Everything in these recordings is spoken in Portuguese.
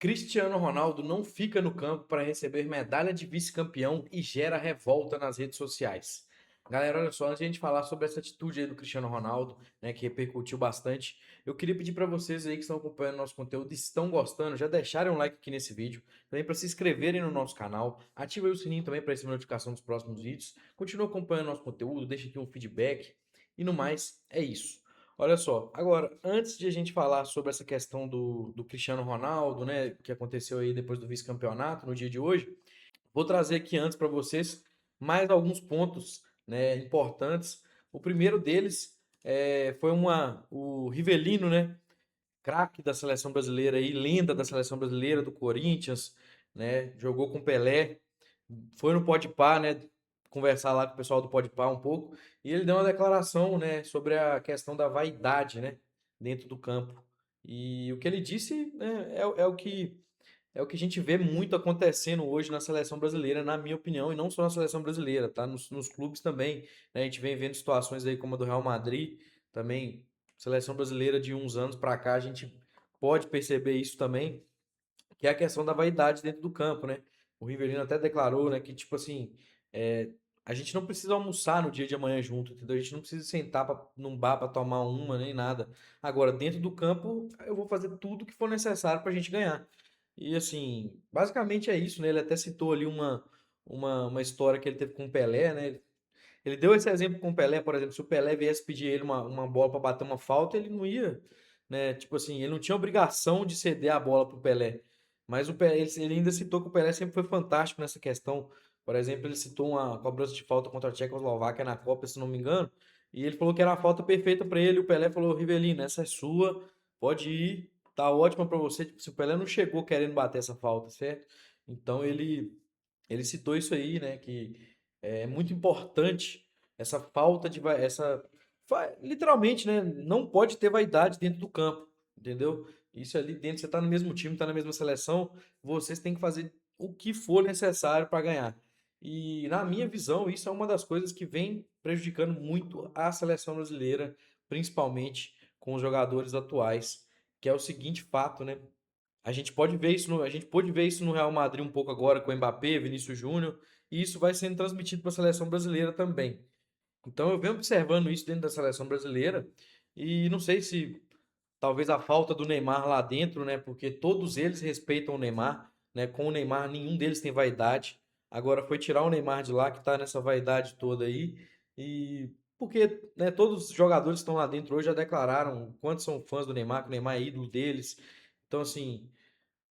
Cristiano Ronaldo não fica no campo para receber medalha de vice-campeão e gera revolta nas redes sociais. Galera, olha só, antes de a gente falar sobre essa atitude aí do Cristiano Ronaldo, né, que repercutiu bastante, eu queria pedir para vocês aí que estão acompanhando nosso conteúdo e estão gostando, já deixarem um like aqui nesse vídeo, também para se inscreverem no nosso canal, ativem o sininho também para receber notificação dos próximos vídeos, continua acompanhando nosso conteúdo, deixa aqui um feedback e no mais, é isso. Olha só, agora, antes de a gente falar sobre essa questão do Cristiano Ronaldo, né, que aconteceu aí depois do vice-campeonato no dia de hoje, vou trazer aqui antes para vocês mais alguns pontos, né, importantes. O primeiro deles foi o Rivelino, né, craque da seleção brasileira aí, lenda da seleção brasileira, do Corinthians, né, jogou com Pelé, foi no Podpah, né, conversar lá com o pessoal do Podpah um pouco, e ele deu uma declaração, né, sobre a questão da vaidade, né, dentro do campo. E o que ele disse, né, é o que a gente vê muito acontecendo hoje na seleção brasileira, na minha opinião, e não só na seleção brasileira, tá? Nos clubes também, né? A gente vem vendo situações aí como a do Real Madrid, também, seleção brasileira de uns anos para cá, a gente pode perceber isso também, que é a questão da vaidade dentro do campo, né? O Rivelino até declarou, né, que tipo assim, é, a gente não precisa almoçar no dia de amanhã junto, entendeu? A gente não precisa sentar num bar para tomar uma nem nada. Agora, dentro do campo, eu vou fazer tudo o que for necessário para a gente ganhar. E assim, basicamente é isso, né? Ele até citou ali uma história que ele teve com o Pelé, né? Ele deu esse exemplo com o Pelé, por exemplo, se o Pelé viesse pedir ele uma bola para bater uma falta, ele não ia, né? Tipo assim, ele não tinha obrigação de ceder a bola pro Pelé. Mas o Pelé, ele ainda citou que o Pelé sempre foi fantástico nessa questão. Por exemplo, ele citou uma cobrança de falta contra a Tchecoslováquia na Copa, se não me engano, e ele falou que era a falta perfeita para ele. O Pelé falou: Rivelino, essa é sua, pode ir, tá ótima para você. Tipo, se o Pelé não chegou querendo bater essa falta, certo? Então ele citou isso aí, né? Que é muito importante essa falta de literalmente, né? Não pode ter vaidade dentro do campo, entendeu? Isso ali dentro, você tá no mesmo time, tá na mesma seleção, vocês têm que fazer o que for necessário para ganhar. E na minha visão, isso é uma das coisas que vem prejudicando muito a seleção brasileira, principalmente com os jogadores atuais, que é o seguinte fato, né? A gente pôde ver isso no Real Madrid um pouco agora com o Mbappé, Vinícius Júnior, e isso vai sendo transmitido para a seleção brasileira também. Então eu venho observando isso dentro da seleção brasileira e não sei se talvez a falta do Neymar lá dentro, né? Porque todos eles respeitam o Neymar, né? Com o Neymar nenhum deles tem vaidade. Agora foi tirar o Neymar de lá que tá nessa vaidade toda aí e porque, né, todos os jogadores que estão lá dentro hoje já declararam quantos são fãs do Neymar, que o Neymar é ídolo deles. Então assim,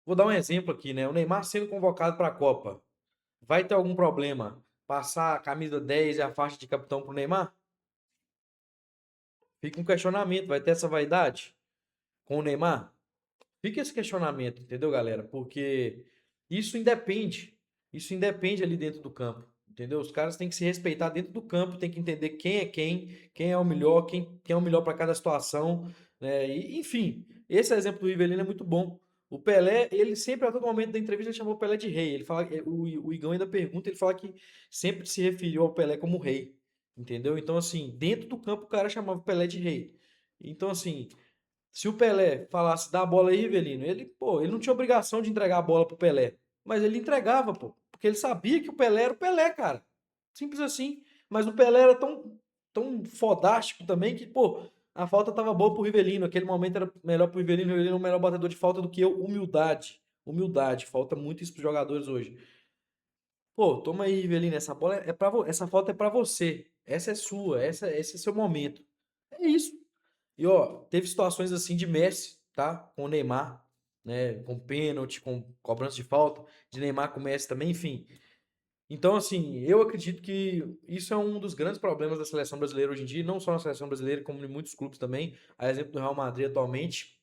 vou dar um exemplo aqui, né? O Neymar sendo convocado para a Copa. Vai ter algum problema passar a camisa 10 e a faixa de capitão pro Neymar? Fica um questionamento. Vai ter essa vaidade com o Neymar? Fica esse questionamento, entendeu, galera? Porque isso independe. Isso independe ali dentro do campo. Entendeu? Os caras têm que se respeitar dentro do campo, tem que entender quem é o melhor, quem é o melhor para cada situação, né? E, enfim, esse exemplo do Rivelino é muito bom. O Pelé, ele sempre, a todo momento da entrevista, ele chamou o Pelé de rei. Ele fala, o Igão ainda pergunta, ele fala que sempre se referiu ao Pelé como rei, entendeu? Então, assim, dentro do campo, o cara chamava o Pelé de rei. Então, assim, se o Pelé falasse, dá a bola aí, Rivelino, ele não tinha obrigação de entregar a bola pro Pelé. Mas ele entregava, pô. Porque ele sabia que o Pelé era o Pelé, cara. Simples assim. Mas o Pelé era tão fodástico também que, pô, a falta tava boa pro Rivelino. Aquele momento era melhor pro Rivelino. O Rivelino é o melhor batedor de falta do que eu. Humildade. Humildade. Falta muito isso pros jogadores hoje. Pô, toma aí, Rivelino. Essa bola é para essa falta é pra você. Essa é sua. Esse é seu momento. É isso. E ó, teve situações assim de Messi, tá? Com o Neymar, né? Com pênalti, com cobrança de falta, de Neymar com o Messi também, enfim. Então, assim, eu acredito que isso é um dos grandes problemas da seleção brasileira hoje em dia, não só na seleção brasileira, como em muitos clubes também, a exemplo do Real Madrid atualmente.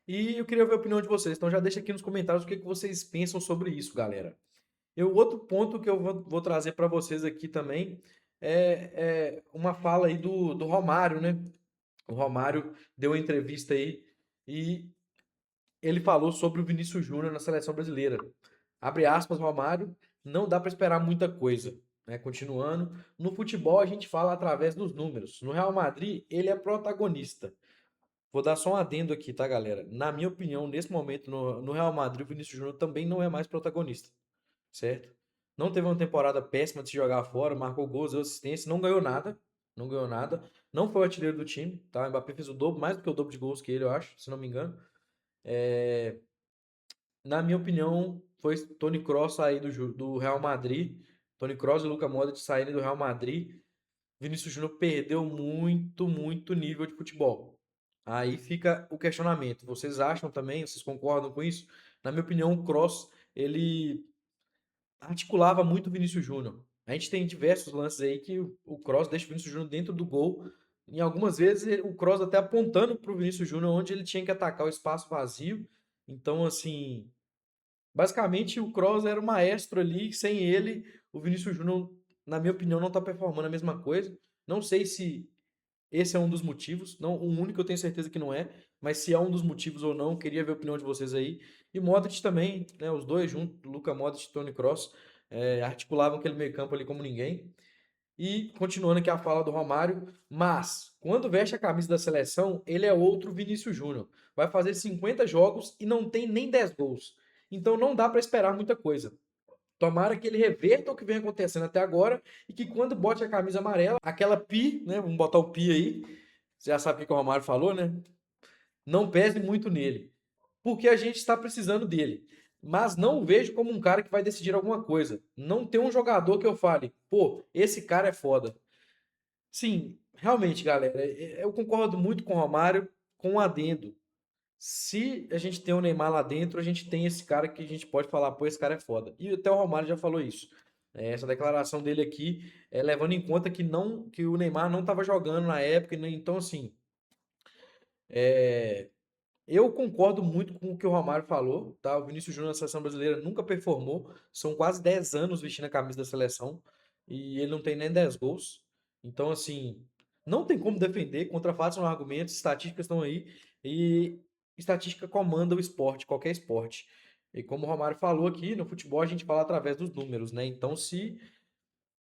E eu queria ver a opinião de vocês, então já deixa aqui nos comentários o que que vocês pensam sobre isso, galera. E o outro ponto que eu vou trazer para vocês aqui também é uma fala aí do Romário, né? O Romário deu uma entrevista aí e ele falou sobre o Vinícius Júnior na seleção brasileira. Abre aspas, Romário, não dá para esperar muita coisa. Né? Continuando, no futebol a gente fala através dos números. No Real Madrid, ele é protagonista. Vou dar só um adendo aqui, tá, galera? Na minha opinião, nesse momento, no Real Madrid, o Vinícius Júnior também não é mais protagonista, certo? Não teve uma temporada péssima de se jogar fora, marcou gols, deu assistência, não ganhou nada, não ganhou nada. Não foi o artilheiro do time, tá? O Mbappé fez o dobro, mais do que o dobro de gols que ele, eu acho, se não me engano. Na minha opinião, foi Toni Kroos sair do Real Madrid, Toni Kroos e Luka Modric saírem do Real Madrid. Vinícius Júnior perdeu muito, muito nível de futebol. Aí fica o questionamento. Vocês acham também? Vocês concordam com isso? Na minha opinião, o Kroos, ele articulava muito o Vinícius Júnior. A gente tem diversos lances aí que o Kroos deixa o Vinícius Júnior dentro do gol. E algumas vezes o Kroos até apontando para o Vinícius Júnior onde ele tinha que atacar o espaço vazio. Então, assim, basicamente o Kroos era o maestro ali. Sem ele, o Vinícius Júnior, na minha opinião, não está performando a mesma coisa. Não sei se esse é um dos motivos, não o único eu tenho certeza que não é, mas se é um dos motivos ou não, queria ver a opinião de vocês aí. E Modric também, né, os dois juntos, Luka Modric e Toni Kroos, articulavam aquele meio-campo ali como ninguém. E continuando aqui a fala do Romário, mas quando veste a camisa da seleção, ele é outro Vinícius Júnior. Vai fazer 50 jogos e não tem nem 10 gols. Então não dá para esperar muita coisa. Tomara que ele reverta o que vem acontecendo até agora e que quando bote a camisa amarela, aquela pi, né? Vamos botar o pi aí. Você já sabe o que o Romário falou, né? Não pese muito nele. Porque a gente está precisando dele. Mas não o vejo como um cara que vai decidir alguma coisa. Não tem um jogador que eu fale, pô, esse cara é foda. Sim, realmente, galera, eu concordo muito com o Romário, com um adendo. Se a gente tem o Neymar lá dentro, a gente tem esse cara que a gente pode falar, pô, esse cara é foda. E até o Romário já falou isso. Essa declaração dele aqui é levando em conta que não que o Neymar não estava jogando na época, então assim, eu concordo muito com o que o Romário falou, tá? O Vinícius Júnior na seleção brasileira nunca performou, são quase 10 anos vestindo a camisa da seleção e ele não tem nem 10 gols. Então, assim, não tem como defender, contra fatos são argumentos, estatísticas estão aí e estatística comanda o esporte, qualquer esporte. E como o Romário falou aqui, no futebol a gente fala através dos números, né? Então, se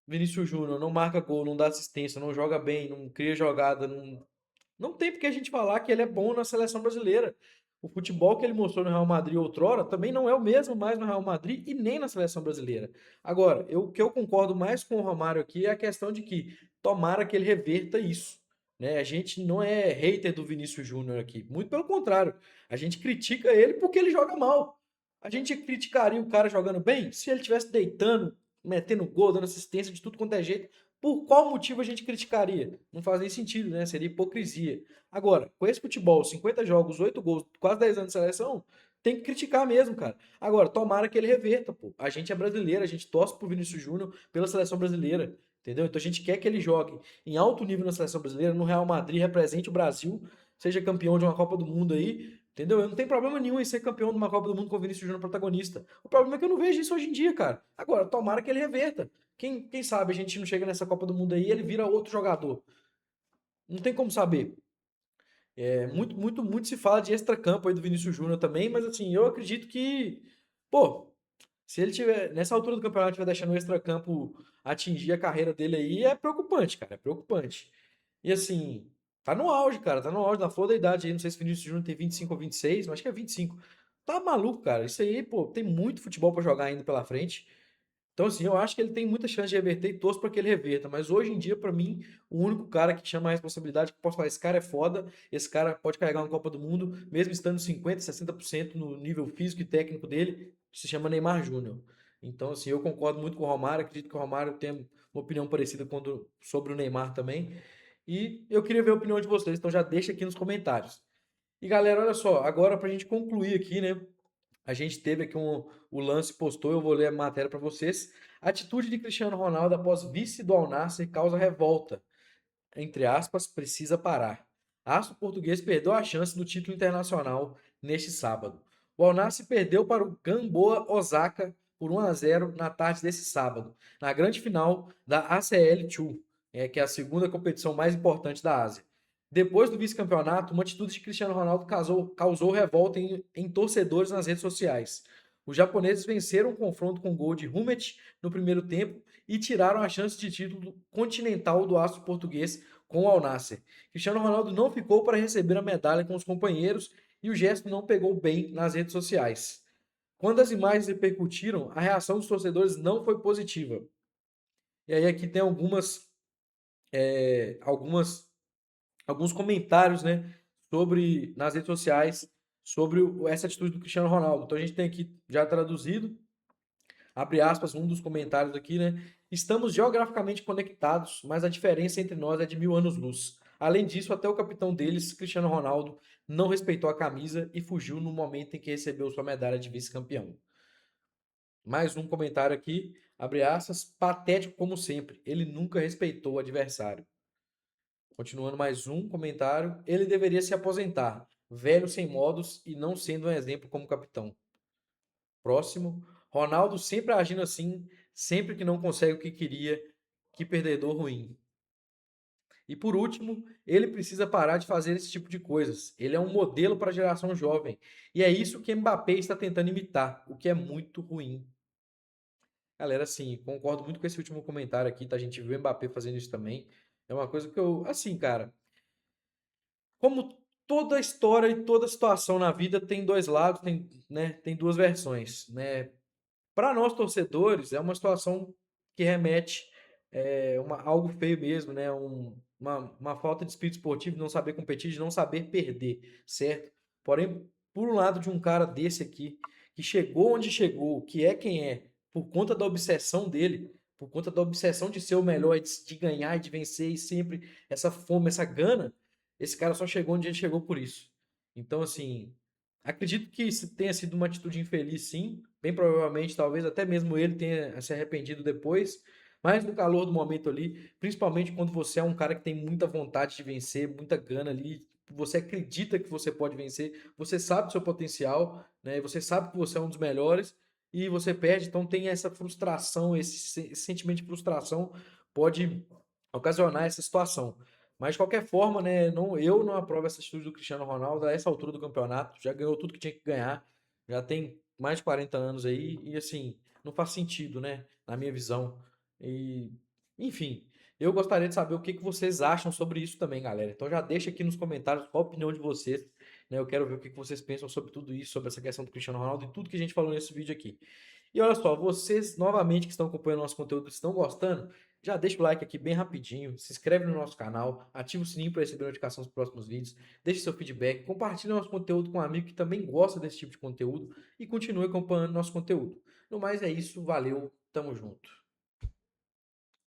Vinícius Júnior não marca gol, não dá assistência, não joga bem, não cria jogada, não tem porque a gente falar que ele é bom na seleção brasileira. O futebol que ele mostrou no Real Madrid outrora também não é o mesmo mais no Real Madrid e nem na seleção brasileira. Agora, o que eu concordo mais com o Romário aqui é a questão de que tomara que ele reverta isso. Né? A gente não é hater do Vinícius Júnior aqui. Muito pelo contrário. A gente critica ele porque ele joga mal. A gente criticaria o cara jogando bem se ele estivesse deitando, metendo gol, dando assistência de tudo quanto é jeito. Por qual motivo a gente criticaria? Não faz nem sentido, né? Seria hipocrisia. Agora, com esse futebol, 50 jogos, 8 gols, quase 10 anos de seleção, tem que criticar mesmo, cara. Agora, tomara que ele reverta, pô. A gente é brasileiro, a gente torce pro Vinícius Júnior pela seleção brasileira, entendeu? Então a gente quer que ele jogue em alto nível na seleção brasileira, no Real Madrid, represente o Brasil, seja campeão de uma Copa do Mundo aí, entendeu? Eu não tenho problema nenhum em ser campeão de uma Copa do Mundo com o Vinícius Júnior protagonista. O problema é que eu não vejo isso hoje em dia, cara. Agora, tomara que ele reverta. Quem sabe a gente não chega nessa Copa do Mundo aí e ele vira outro jogador. Não tem como saber. Muito, muito, muito se fala de extracampo aí do Vinícius Júnior também, mas assim, eu acredito que, pô, se ele tiver, nessa altura do campeonato, tiver deixando o extracampo atingir a carreira dele aí, é preocupante, cara, é preocupante. E assim, tá no auge, cara, tá no auge, na flor da idade aí, não sei se o Vinícius Júnior tem 25 ou 26, mas acho que é 25. Tá maluco, cara, isso aí, pô, tem muito futebol pra jogar ainda pela frente. Então, assim, eu acho que ele tem muita chance de reverter e torço para que ele reverta. Mas hoje em dia, para mim, o único cara que chama a responsabilidade, que eu posso falar, esse cara é foda, esse cara pode carregar uma Copa do Mundo, mesmo estando 50, 60% no nível físico e técnico dele, se chama Neymar Júnior. Então, assim, eu concordo muito com o Romário, acredito que o Romário tem uma opinião parecida sobre o Neymar também. E eu queria ver a opinião de vocês, então já deixa aqui nos comentários. E galera, olha só, agora para a gente concluir aqui, né? A gente teve aqui o lance postou, eu vou ler a matéria para vocês. Atitude de Cristiano Ronaldo após vice do Al Nassr causa revolta. Entre aspas, precisa parar. Astro português perdeu a chance do título internacional neste sábado. O Al Nassr perdeu para o Gamboa Osaka por 1-0 na tarde desse sábado, na grande final da ACL 2, que é a segunda competição mais importante da Ásia. Depois do vice-campeonato, uma atitude de Cristiano Ronaldo causou revolta em torcedores nas redes sociais. Os japoneses venceram o confronto com gol de Hummels no primeiro tempo e tiraram a chance de título continental do astro português com o Al Nassr. Cristiano Ronaldo não ficou para receber a medalha com os companheiros e o gesto não pegou bem nas redes sociais. Quando as imagens repercutiram, a reação dos torcedores não foi positiva. E aí aqui tem algumas alguns comentários, né, sobre nas redes sociais sobre essa atitude do Cristiano Ronaldo. Então a gente tem aqui já traduzido, abre aspas, um dos comentários aqui, né? Estamos geograficamente conectados, mas a diferença entre nós é de 1000 anos-luz. Além disso, até o capitão deles, Cristiano Ronaldo, não respeitou a camisa e fugiu no momento em que recebeu sua medalha de vice-campeão. Mais um comentário aqui, abre aspas, patético como sempre. Ele nunca respeitou o adversário. Continuando mais um comentário, ele deveria se aposentar, velho sem modos e não sendo um exemplo como capitão. Próximo, Ronaldo sempre agindo assim, sempre que não consegue o que queria, que perdedor ruim. E por último, ele precisa parar de fazer esse tipo de coisas. Ele é um modelo para a geração jovem. E é isso que Mbappé está tentando imitar, o que é muito ruim. Galera, assim, concordo muito com esse último comentário aqui, tá? A gente viu o Mbappé fazendo isso também. É uma coisa que eu, assim, cara, como toda história e toda situação na vida tem dois lados, tem, né, tem duas versões, né? Para nós torcedores, é uma situação que remete algo feio mesmo, né? Uma falta de espírito esportivo, de não saber competir, de não saber perder, certo? Porém, por um lado de um cara desse aqui, que chegou onde chegou, que é quem é, por conta da obsessão dele, por conta da obsessão de ser o melhor, de ganhar e de vencer, e sempre essa fome, essa gana, esse cara só chegou onde ele chegou por isso. Então, assim, acredito que isso tenha sido uma atitude infeliz, sim. Bem provavelmente, talvez até mesmo ele tenha se arrependido depois. Mas no calor do momento ali, principalmente quando você é um cara que tem muita vontade de vencer, muita gana ali, você acredita que você pode vencer, você sabe do seu potencial, né? Você sabe que você é um dos melhores e você perde, então tem essa frustração, esse sentimento de frustração pode ocasionar essa situação. Mas de qualquer forma, né, eu não aprovo essa atitude do Cristiano Ronaldo a essa altura do campeonato. Já ganhou tudo que tinha que ganhar. Já tem mais de 40 anos aí. E assim, não faz sentido, né? Na minha visão. E, enfim, eu gostaria de saber o que vocês acham sobre isso também, galera. Então já deixa aqui nos comentários qual a opinião de vocês. Né? Eu quero ver o que vocês pensam sobre tudo isso, sobre essa questão do Cristiano Ronaldo e tudo que a gente falou nesse vídeo aqui. E olha só, vocês novamente que estão acompanhando nosso conteúdo, estão gostando? Já deixa o like aqui bem rapidinho, se inscreve no nosso canal, ativa o sininho para receber notificação dos próximos vídeos, deixe seu feedback, compartilhe nosso conteúdo com um amigo que também gosta desse tipo de conteúdo e continue acompanhando nosso conteúdo. No mais é isso, valeu, tamo junto.